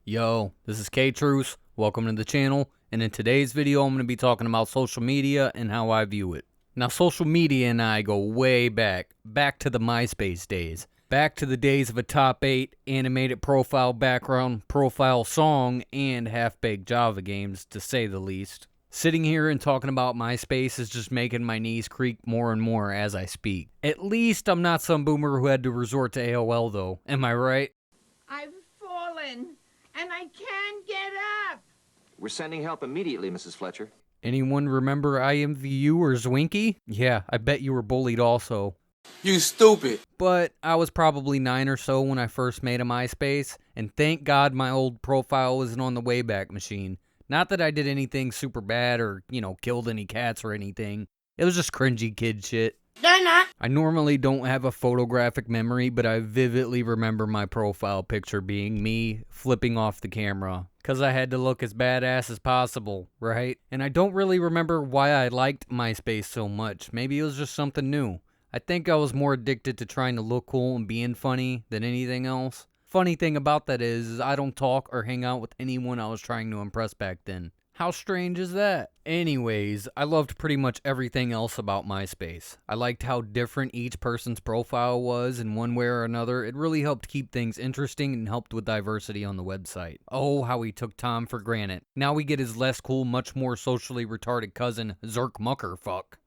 Yo, this is K-Truce. Welcome to the channel, and in today's video I'm going to be talking about social media and how I view it. Now, social media and I go way back to the MySpace days. Back to the days of a top 8, animated profile background, profile song, and half-baked Java games, to say the least. Sitting here and talking about MySpace is just making my knees creak more and more as I speak. At least I'm not some boomer who had to resort to AOL though, am I right? I've fallen, and I can't get up. We're sending help immediately, Mrs. Fletcher. Anyone remember IMVU or Zwinky? Yeah, I bet you were bullied also. You stupid. But I was probably 9 or so when I first made a MySpace, and thank God my old profile wasn't on the Wayback Machine. Not that I did anything super bad or, killed any cats or anything. It was just cringy kid shit. They're not. I normally don't have a photographic memory, but I vividly remember my profile picture being me flipping off the camera. Because I had to look as badass as possible, right? And I don't really remember why I liked MySpace so much. Maybe it was just something new. I think I was more addicted to trying to look cool and being funny than anything else. Funny thing about that is I don't talk or hang out with anyone I was trying to impress back then. How strange is that? Anyways, I loved pretty much everything else about MySpace. I liked how different each person's profile was in one way or another. It really helped keep things interesting and helped with diversity on the website. Oh, how he took Tom for granted. Now we get his less cool, much more socially retarded cousin, Zerk Muckerfuck.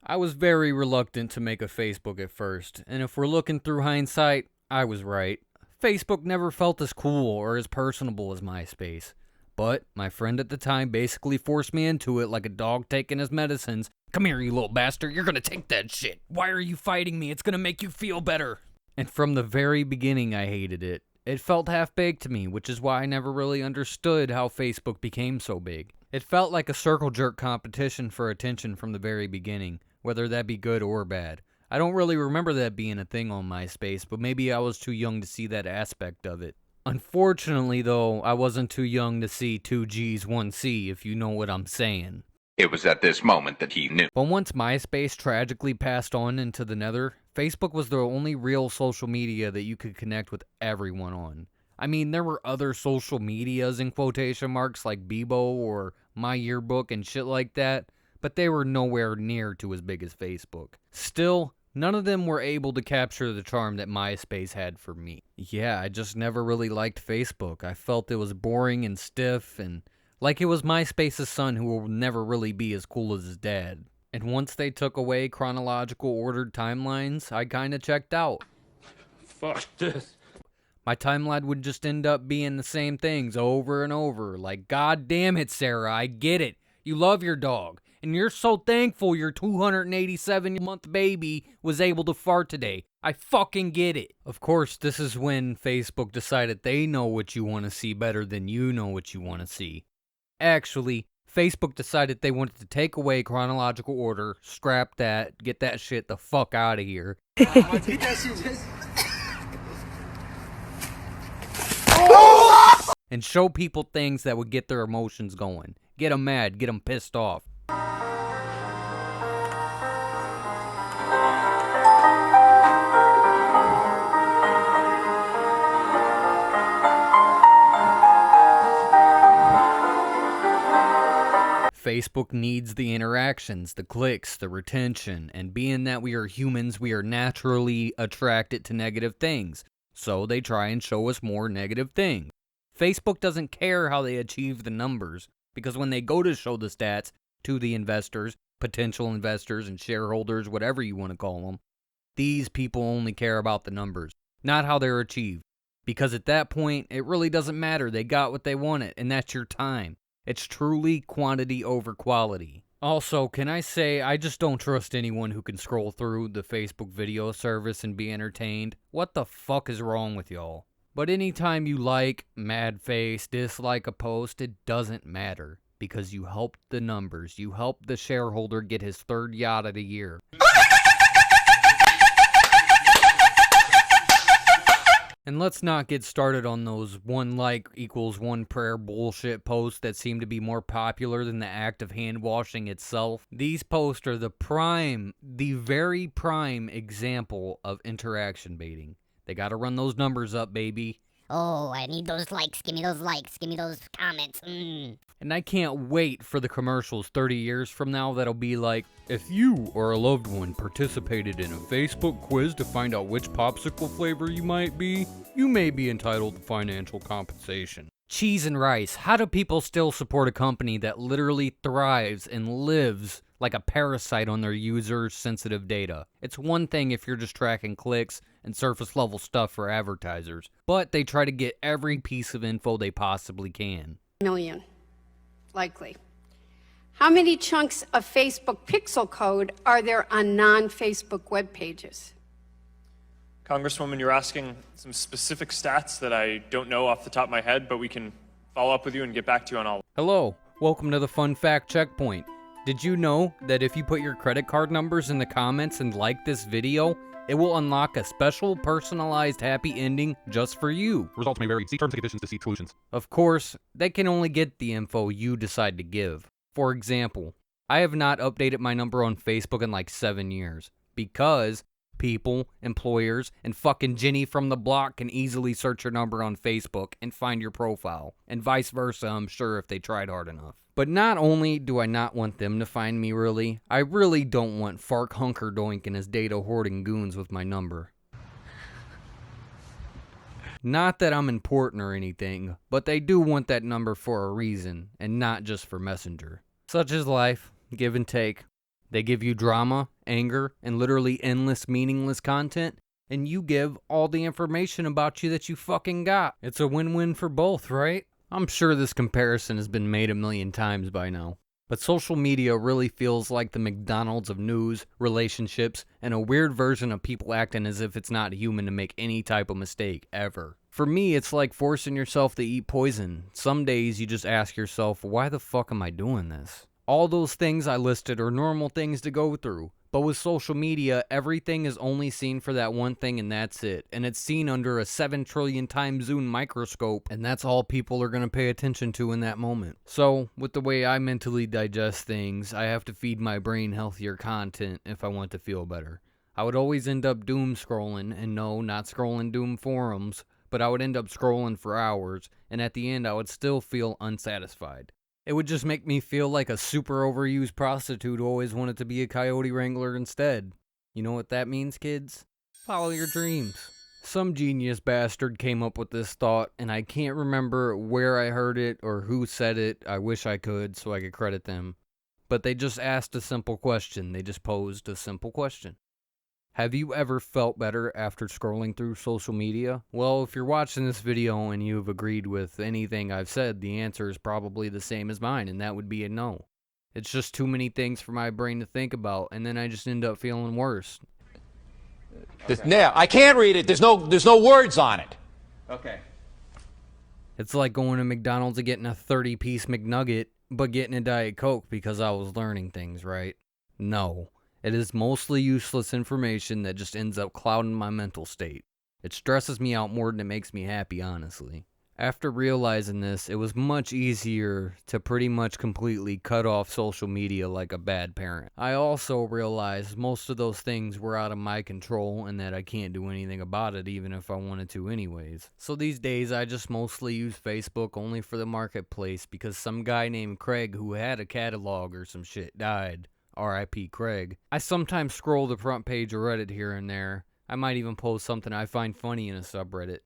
I was very reluctant to make a Facebook at first, and if we're looking through hindsight, I was right. Facebook never felt as cool or as personable as MySpace. But my friend at the time basically forced me into it like a dog taking his medicines. Come here, you little bastard, you're gonna take that shit. Why are you fighting me? It's gonna make you feel better. And from the very beginning, I hated it. It felt half-baked to me, which is why I never really understood how Facebook became so big. It felt like a circle jerk competition for attention from the very beginning, whether that be good or bad. I don't really remember that being a thing on MySpace, but maybe I was too young to see that aspect of it. Unfortunately, though, I wasn't too young to see 2 G's, 1 C, if you know what I'm saying. It was at this moment that he knew. But once MySpace tragically passed on into the nether, Facebook was the only real social media that you could connect with everyone on. I mean, there were other social medias in quotation marks like Bebo or My Yearbook and shit like that, but they were nowhere near to as big as Facebook. Still, none of them were able to capture the charm that MySpace had for me. Yeah, I just never really liked Facebook. I felt it was boring and stiff, and like it was MySpace's son who will never really be as cool as his dad. And once they took away chronological ordered timelines, I kinda checked out. Fuck this. My timeline would just end up being the same things over and over. Like, God damn it, Sarah, I get it. You love your dog. And you're so thankful your 287-month baby was able to fart today. I fucking get it. Of course, this is when Facebook decided they know what you want to see better than you know what you want to see. Actually, Facebook decided they wanted to take away chronological order, scrap that, get that shit the fuck out of here. And show people things that would get their emotions going. Get them mad, get them pissed off. Facebook needs the interactions, the clicks, the retention, and being that we are humans, we are naturally attracted to negative things. So they try and show us more negative things. Facebook doesn't care how they achieve the numbers, because when they go to show the stats to the investors, potential investors and shareholders, whatever you want to call them, these people only care about the numbers, not how they're achieved. Because at that point, it really doesn't matter. They got what they wanted, and that's your time. It's truly quantity over quality. Also, can I say, I just don't trust anyone who can scroll through the Facebook video service and be entertained. What the fuck is wrong with y'all? But anytime you like, mad face, dislike a post, it doesn't matter. Because you helped the numbers. You helped the shareholder get his 3rd yacht of the year. And let's not get started on those 1 like equals 1 prayer bullshit posts that seem to be more popular than the act of hand washing itself. These posts are the very prime example of interaction baiting. They gotta run those numbers up, baby. Oh, I need those likes. Give me those likes. Give me those comments. And I can't wait for the commercials 30 years from now that'll be like, if you or a loved one participated in a Facebook quiz to find out which popsicle flavor you might be, you may be entitled to financial compensation. Cheese and rice. How do people still support a company that literally thrives and lives like a parasite on their users' sensitive data? It's one thing if you're just tracking clicks and surface level stuff for advertisers, but they try to get every piece of info they possibly can. Million, likely. How many chunks of Facebook pixel code are there on non-Facebook web pages? Congresswoman, you're asking some specific stats that I don't know off the top of my head, but we can follow up with you and get back to you on all. Hello, welcome to the Fun Fact Checkpoint. Did you know that if you put your credit card numbers in the comments and like this video, it will unlock a special personalized happy ending just for you? Results may vary. See terms and conditions to see solutions. Of course, they can only get the info you decide to give. For example, I have not updated my number on Facebook in like 7 years because people, employers, and fucking Jenny from the block can easily search your number on Facebook and find your profile, and vice versa, I'm sure, if they tried hard enough. But not only do I not want them to find me really, I really don't want Fark Hunkerdoink and his data hoarding goons with my number. Not that I'm important or anything, but they do want that number for a reason, and not just for Messenger. Such is life, give and take. They give you drama, anger, and literally endless meaningless content, and you give all the information about you that you fucking got. It's a win-win for both, right? I'm sure this comparison has been made a million times by now, but social media really feels like the McDonald's of news, relationships, and a weird version of people acting as if it's not human to make any type of mistake, ever. For me, it's like forcing yourself to eat poison. Some days you just ask yourself, why the fuck am I doing this? All those things I listed are normal things to go through, but with social media, everything is only seen for that one thing and that's it, and it's seen under a 7 trillion times zoom microscope, and that's all people are going to pay attention to in that moment. So, with the way I mentally digest things, I have to feed my brain healthier content if I want to feel better. I would always end up doom scrolling, and no, not scrolling doom forums, but I would end up scrolling for hours, and at the end I would still feel unsatisfied. It would just make me feel like a super overused prostitute who always wanted to be a coyote wrangler instead. You know what that means, kids? Follow your dreams. Some genius bastard came up with this thought, and I can't remember where I heard it or who said it. I wish I could so I could credit them. But they just asked a simple question. They just posed a simple question. Have you ever felt better after scrolling through social media? Well, if you're watching this video and you've agreed with anything I've said, the answer is probably the same as mine, and that would be a no. It's just too many things for my brain to think about, and then I just end up feeling worse. Yeah, I can't read it. There's no words on it. Okay. It's like going to McDonald's and getting a 30-piece McNugget, but getting a Diet Coke because I was learning things, right? No. It is mostly useless information that just ends up clouding my mental state. It stresses me out more than it makes me happy, honestly. After realizing this, it was much easier to pretty much completely cut off social media like a bad parent. I also realized most of those things were out of my control and that I can't do anything about it even if I wanted to anyways. So these days I just mostly use Facebook only for the marketplace because some guy named Craig who had a catalog or some shit died. R.I.P. Craig. I sometimes scroll the front page of Reddit here and there. I might even post something I find funny in a subreddit.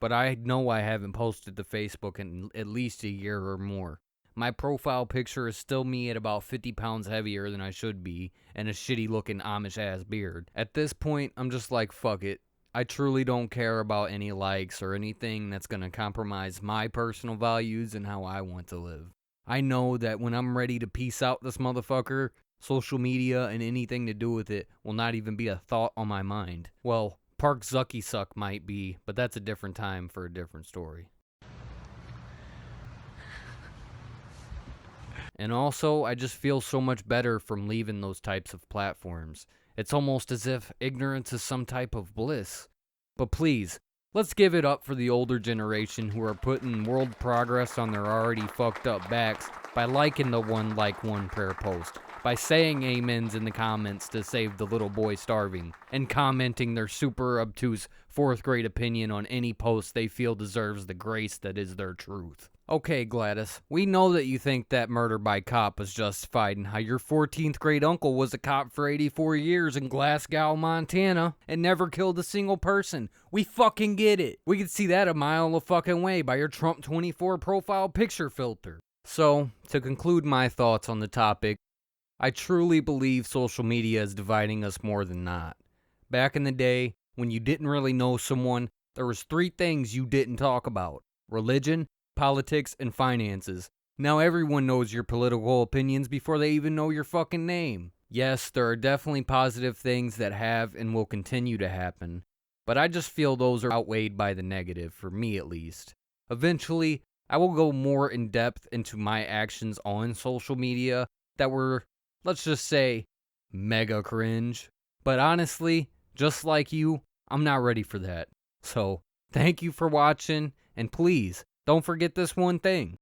But I know I haven't posted to Facebook in at least a year or more. My profile picture is still me at about 50 pounds heavier than I should be, and a shitty looking Amish ass beard. At this point, I'm just like, fuck it. I truly don't care about any likes or anything that's gonna compromise my personal values and how I want to live. I know that when I'm ready to peace out this motherfucker, social media and anything to do with it will not even be a thought on my mind. Well, Park Zucky Suck might be, but that's a different time for a different story. And also, I just feel so much better from leaving those types of platforms. It's almost as if ignorance is some type of bliss. But please, let's give it up for the older generation who are putting world progress on their already fucked up backs by liking the one prayer post, by saying amens in the comments to save the little boy starving, and commenting their super obtuse 4th grade opinion on any post they feel deserves the grace that is their truth. Okay, Gladys, we know that you think that murder by cop was justified and how your 14th grade uncle was a cop for 84 years in Glasgow, Montana, and never killed a single person. We fucking get it. We can see that a mile a fucking way by your Trump 24 profile picture filter. So, to conclude my thoughts on the topic, I truly believe social media is dividing us more than not. Back in the day, when you didn't really know someone, there was 3 things you didn't talk about: religion, politics, and finances. Now everyone knows your political opinions before they even know your fucking name. Yes, there are definitely positive things that have and will continue to happen, but I just feel those are outweighed by the negative, for me at least. Eventually, I will go more in depth into my actions on social media that were, let's just say, mega cringe. But honestly, just like you, I'm not ready for that. So, thank you for watching, and please, don't forget this one thing.